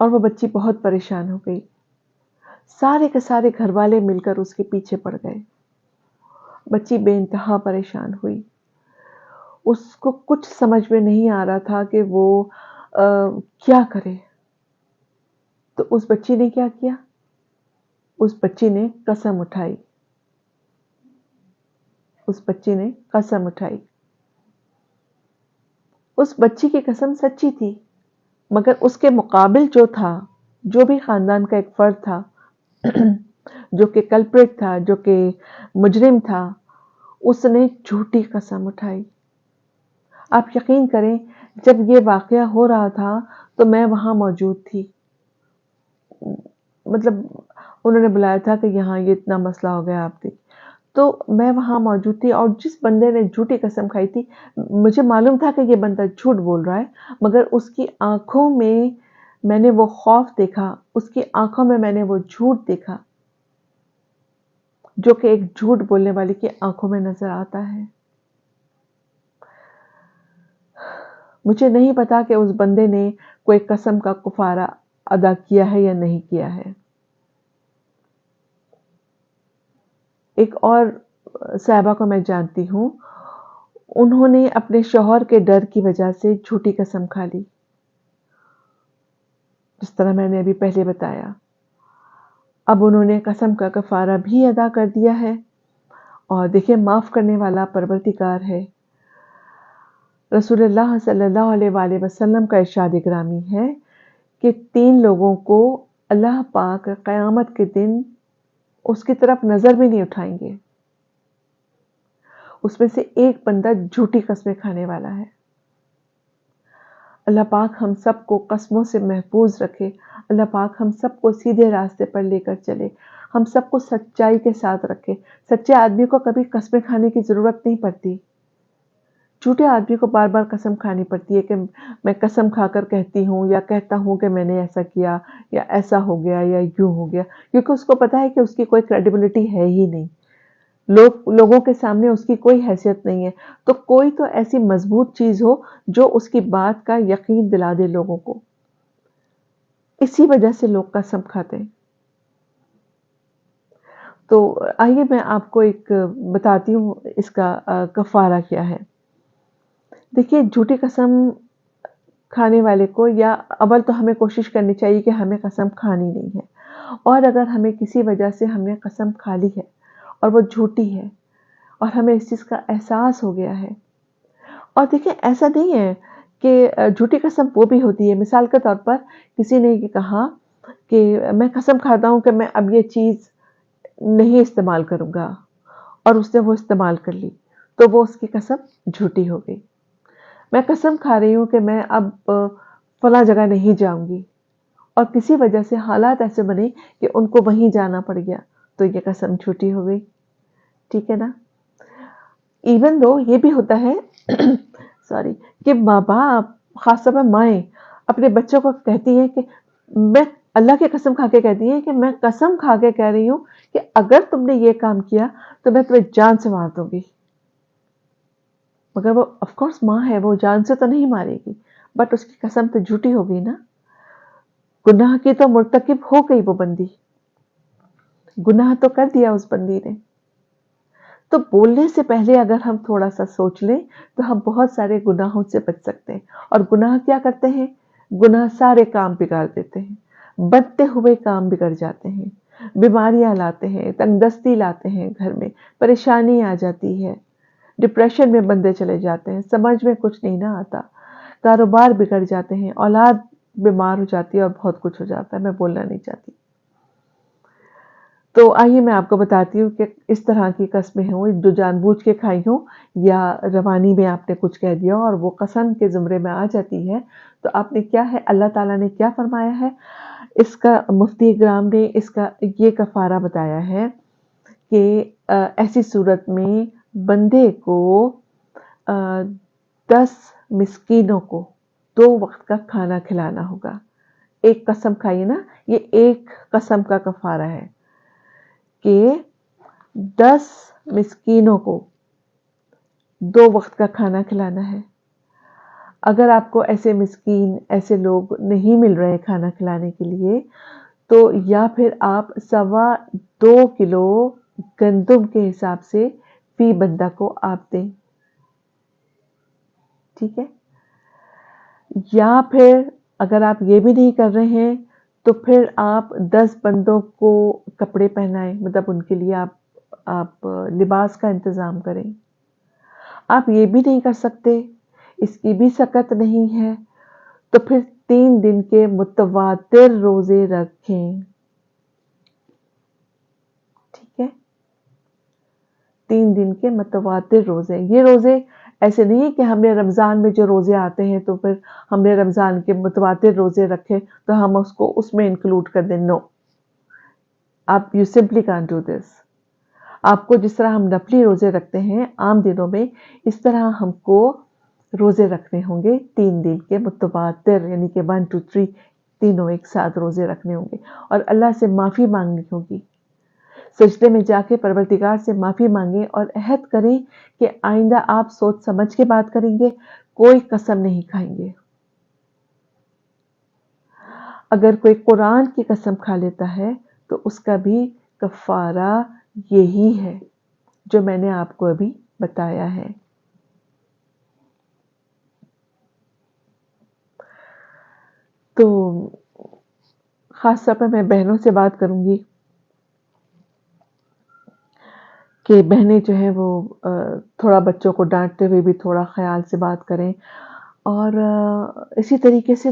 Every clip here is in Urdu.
اور وہ بچی بہت پریشان ہو گئی. سارے کے سارے گھر والے مل کر اس کے پیچھے پڑ گئے. بچی بے انتہا پریشان ہوئی. اس کو کچھ سمجھ میں نہیں آ رہا تھا کہ وہ کیا کرے. تو اس بچی نے کیا کیا؟ اس بچی نے قسم اٹھائی. اس بچی نے قسم اٹھائی. اس بچی کی قسم سچی تھی، مگر اس کے مقابل جو تھا، جو بھی خاندان کا ایک فرد تھا جو کہ کلپریٹ تھا، جو کہ مجرم تھا، اس نے جھوٹی قسم اٹھائی. آپ یقین کریں، جب یہ واقعہ ہو رہا تھا تو میں وہاں موجود تھی. مطلب انہوں نے بلایا تھا کہ یہاں یہ اتنا مسئلہ ہو گیا آپ دیکھ. تو میں وہاں موجود تھی، اور جس بندے نے جھوٹی قسم کھائی تھی، مجھے معلوم تھا کہ یہ بندہ جھوٹ بول رہا ہے، مگر اس کی آنکھوں میں نے وہ خوف دیکھا، اس کی آنکھوں میں نے وہ جھوٹ دیکھا جو کہ ایک جھوٹ بولنے والے کی آنکھوں میں نظر آتا ہے. مجھے نہیں پتا کہ اس بندے نے کوئی قسم کا کفارہ ادا کیا ہے یا نہیں کیا ہے. ایک اور صاحبہ کو میں جانتی ہوں، انہوں نے اپنے شوہر کے ڈر کی وجہ سے جھوٹی قسم کھا لی، جس طرح میں نے ابھی پہلے بتایا. اب انہوں نے قسم کا کفارہ بھی ادا کر دیا ہے، اور دیکھیں معاف کرنے والا پروردگار ہے. رسول اللہ صلی اللہ علیہ وآلہ وسلم کا ارشاد گرامی ہے کہ 3 لوگوں کو اللہ پاک قیامت کے دن اس کی طرف نظر بھی نہیں اٹھائیں گے. اس میں سے ایک بندہ جھوٹی قسمیں کھانے والا ہے. اللہ پاک ہم سب کو قسموں سے محفوظ رکھے. اللہ پاک ہم سب کو سیدھے راستے پر لے کر چلے، ہم سب کو سچائی کے ساتھ رکھے. سچے آدمی کو کبھی قسمیں کھانے کی ضرورت نہیں پڑتی. جھوٹے آدمی کو بار بار قسم کھانی پڑتی ہے کہ میں قسم کھا کر کہتی ہوں یا کہتا ہوں کہ میں نے ایسا کیا یا ایسا ہو گیا یا یوں ہو گیا، کیونکہ اس کو پتا ہے کہ اس کی کوئی کریڈیبلٹی ہے ہی نہیں. لوگوں کے سامنے اس کی کوئی حیثیت نہیں ہے. تو کوئی تو ایسی مضبوط چیز ہو جو اس کی بات کا یقین دلا دے لوگوں کو. اسی وجہ سے لوگ قسم کھاتے ہیں. تو آئیے میں آپ کو ایک بتاتی ہوں اس کا کفارہ کیا ہے. دیکھیے، جھوٹی قسم کھانے والے کو، یا اول تو ہمیں کوشش کرنی چاہیے کہ ہمیں قسم کھانی نہیں ہے. اور اگر ہمیں کسی وجہ سے ہم نے قسم کھا لی ہے اور وہ جھوٹی ہے اور ہمیں اس چیز کا احساس ہو گیا ہے، اور دیکھیں ایسا نہیں ہے کہ جھوٹی قسم وہ بھی ہوتی ہے. مثال کے طور پر کسی نے یہ کہا کہ میں قسم کھاتا ہوں کہ میں اب یہ چیز نہیں استعمال کروں گا، اور اس نے وہ استعمال کر لی، تو وہ اس کی قسم جھوٹی ہو گئی. میں قسم کھا رہی ہوں کہ میں اب فلاں جگہ نہیں جاؤں گی، اور کسی وجہ سے حالات ایسے بنے کہ ان کو وہیں جانا پڑ گیا، تو یہ قسم جھوٹی ہو گئی. ٹھیک ہے نا؟ ایون دو یہ بھی ہوتا ہے سوری کہ ماں باپ، خاص طور پر مائیں، اپنے بچوں کو کہتی ہیں کہ میں اللہ کی قسم کھا کے کہتی ہیں کہ میں قسم کھا کے کہہ رہی ہوں کہ اگر تم نے یہ کام کیا تو میں تمہیں جان سے مار دوں گی. مگر وہ آف کورس ماں ہے، وہ جان سے تو نہیں مارے گی، بٹ اس کی قسم تو جھوٹی ہو گئی نا. گناہ کی تو مرتکب ہو گئی وہ بندی، گناہ تو کر دیا اس بندی نے. تو بولنے سے پہلے اگر ہم تھوڑا سا سوچ لیں تو ہم بہت سارے گناہوں سے بچ سکتے ہیں. اور گناہ کیا کرتے ہیں؟ گناہ سارے کام بگاڑ دیتے ہیں. بنتے ہوئے کام بگڑ جاتے ہیں، بیماریاں لاتے ہیں، تنگ دستی لاتے ہیں، گھر میں پریشانی آ جاتی ہے، ڈپریشن میں بندے چلے جاتے ہیں، سمجھ میں کچھ نہیں نہ آتا، کاروبار بگڑ جاتے ہیں، اولاد بیمار ہو جاتی ہے، اور بہت کچھ ہو جاتا ہے. میں بولنا نہیں چاہتی. تو آئیے میں آپ کو بتاتی ہوں کہ اس طرح کی قسمیں ہوں جو جان بوجھ کے کھائی ہوں، یا روانی میں آپ نے کچھ کہہ دیا اور وہ قسم کے زمرے میں آ جاتی ہے، تو آپ نے کیا ہے، اللہ تعالیٰ نے کیا فرمایا ہے. اس کا مفتی اکرام نے اس کا یہ کفارہ بتایا ہے کہ ایسی صورت میں بندے کو 10 مسکینوں کو 2 وقت کا کھانا کھلانا ہوگا. ایک قسم کھائیے نا، یہ ایک قسم کا کفارہ ہے کہ 10 مسکینوں کو 2 وقت کا کھانا کھلانا ہے. اگر آپ کو ایسے مسکین ایسے لوگ نہیں مل رہے کھانا کھلانے کے لیے تو یا پھر آپ 2.25 کلو گندم کے حساب سے فی بندہ کو آپ دیں، ٹھیک ہے؟ یا پھر اگر آپ یہ بھی نہیں کر رہے ہیں تو پھر آپ 10 بندوں کو کپڑے پہنائیں، مطلب ان کے لیے آپ لباس کا انتظام کریں۔ آپ یہ بھی نہیں کر سکتے، اس کی بھی سکت نہیں ہے، تو پھر 3 دن کے متواتر روزے رکھیں، ٹھیک ہے؟ 3 دن کے متواتر روزے، یہ روزے ایسے نہیں ہے کہ ہم نے رمضان میں جو روزے آتے ہیں تو پھر ہم نے رمضان کے متواتر روزے رکھے تو ہم اس میں انکلوڈ کر دیں، نو، آپ you simply can't do this. آپ کو جس طرح ہم نفلی روزے رکھتے ہیں عام دنوں میں، اس طرح ہم کو روزے رکھنے ہوں گے 3 دن کے متواتر، یعنی کہ 1 2 3 تینوں ایک ساتھ روزے رکھنے ہوں گے اور اللہ سے معافی مانگنی ہوگی۔ سجدے میں جا کے پروردگار سے معافی مانگیں اور عہد کریں کہ آئندہ آپ سوچ سمجھ کے بات کریں گے، کوئی قسم نہیں کھائیں گے۔ اگر کوئی قرآن کی قسم کھا لیتا ہے تو اس کا بھی کفارہ یہی ہے جو میں نے آپ کو ابھی بتایا ہے۔ تو خاص طور پر میں بہنوں سے بات کروں گی کہ بہنیں جو ہیں وہ تھوڑا بچوں کو ڈانٹتے ہوئے بھی تھوڑا خیال سے بات کریں، اور اسی طریقے سے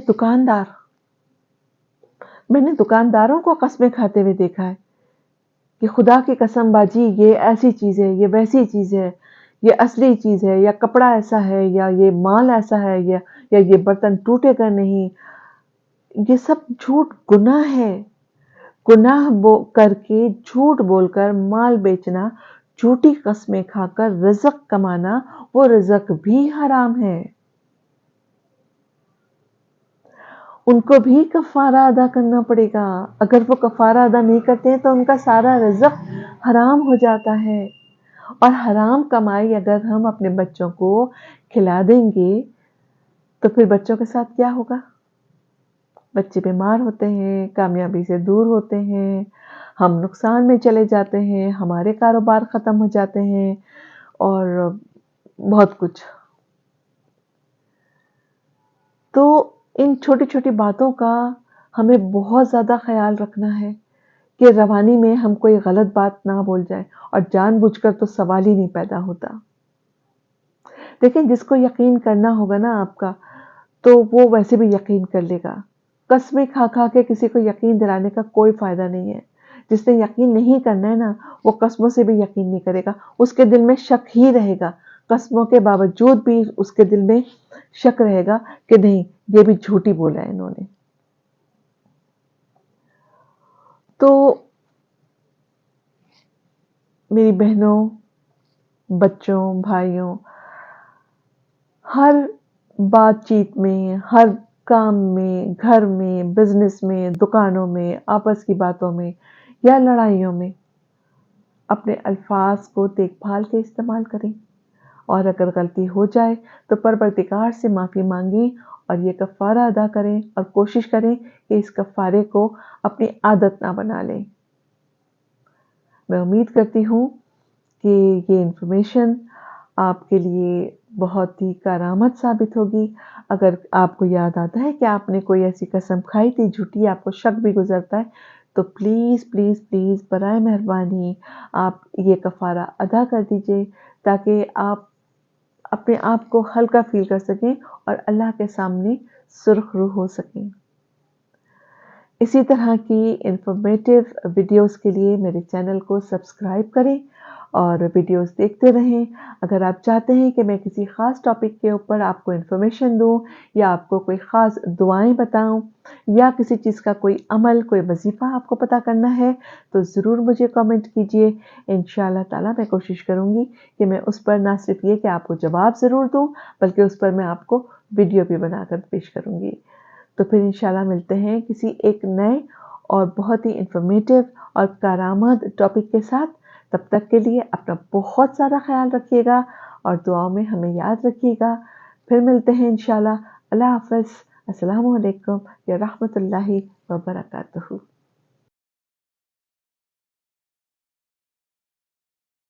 میں نے دکانداروں کو قسمیں کھاتے ہوئے دیکھا ہے کہ خدا کی قسم باجی یہ ایسی چیز ہے، یہ ویسی چیز ہے، یہ اصلی چیز ہے، یا کپڑا ایسا ہے، یا یہ مال ایسا ہے، یا یہ برتن ٹوٹے گا نہیں۔ یہ سب جھوٹ گناہ ہے۔ گناہ کر کے، جھوٹ بول کر مال بیچنا، جھوٹی قسمیں کھا کر رزق کمانا، وہ رزق بھی حرام ہے۔ ان کو بھی کفارہ ادا کرنا پڑے گا۔ اگر وہ کفارہ ادا نہیں کرتے ہیں تو ان کا سارا رزق حرام ہو جاتا ہے، اور حرام کمائی اگر ہم اپنے بچوں کو کھلا دیں گے تو پھر بچوں کے ساتھ کیا ہوگا؟ بچے بیمار ہوتے ہیں، کامیابی سے دور ہوتے ہیں، ہم نقصان میں چلے جاتے ہیں، ہمارے کاروبار ختم ہو جاتے ہیں، اور بہت کچھ۔ تو ان چھوٹی چھوٹی باتوں کا ہمیں بہت زیادہ خیال رکھنا ہے کہ روانی میں ہم کوئی غلط بات نہ بول جائیں، اور جان بوجھ کر تو سوال ہی نہیں پیدا ہوتا۔ دیکھیں، جس کو یقین کرنا ہوگا نا آپ کا، تو وہ ویسے بھی یقین کر لے گا۔ قسمیں کھا کھا کے کسی کو یقین دلانے کا کوئی فائدہ نہیں ہے۔ جس نے یقین نہیں کرنا ہے نا، وہ قسموں سے بھی یقین نہیں کرے گا، اس کے دل میں شک ہی رہے گا۔ قسموں کے باوجود بھی اس کے دل میں شک رہے گا کہ نہیں، یہ بھی جھوٹی بولا ہے انہوں نے۔ تو میری بہنوں، بچوں، بھائیوں، ہر بات چیت میں، ہر کام میں، گھر میں، بزنس میں، دکانوں میں، آپس کی باتوں میں یا لڑائیوں میں اپنے الفاظ کو دیکھ بھال کے استعمال کریں، اور اگر غلطی ہو جائے تو پروردگار سے معافی مانگیں اور یہ کفارہ ادا کریں، اور کوشش کریں کہ اس کفارے کو اپنی عادت نہ بنا لیں۔ میں امید کرتی ہوں کہ یہ انفارمیشن آپ کے لیے بہت ہی کارآمد ثابت ہوگی۔ اگر آپ کو یاد آتا ہے کہ آپ نے کوئی ایسی قسم کھائی تھی جھوٹی، آپ کو شک بھی گزرتا ہے، تو پلیز پلیز پلیز برائے مہربانی آپ یہ کفارہ ادا کر دیجئے، تاکہ آپ اپنے آپ کو ہلکا فیل کر سکیں اور اللہ کے سامنے سرخ روح ہو سکیں۔ اسی طرح کی انفارمیٹیو ویڈیوز کے لیے میرے چینل کو سبسکرائب کریں اور ویڈیوز دیکھتے رہیں۔ اگر آپ چاہتے ہیں کہ میں کسی خاص ٹاپک کے اوپر آپ کو انفارمیشن دوں، یا آپ کو کوئی خاص دعائیں بتاؤں، یا کسی چیز کا کوئی عمل، کوئی وظیفہ آپ کو پتہ کرنا ہے، تو ضرور مجھے کامنٹ کیجئے۔ انشاءاللہ تعالیٰ میں کوشش کروں گی کہ میں اس پر نہ صرف یہ کہ آپ کو جواب ضرور دوں، بلکہ اس پر میں آپ کو ویڈیو بھی بنا کر پیش کروں گی۔ تو پھر انشاءاللہ ملتے ہیں کسی ایک نئے اور بہت ہی انفارمیٹیو اور کارآمد ٹاپک کے ساتھ۔ تب تک کے لیے اپنا بہت سارا خیال رکھیے گا، اور دعاؤں میں ہمیں یاد رکھیے گا۔ پھر ملتے ہیں انشاءاللہ. اللہ حافظ. السلام علیکم یا رحمۃ اللہ وبرکاتہ.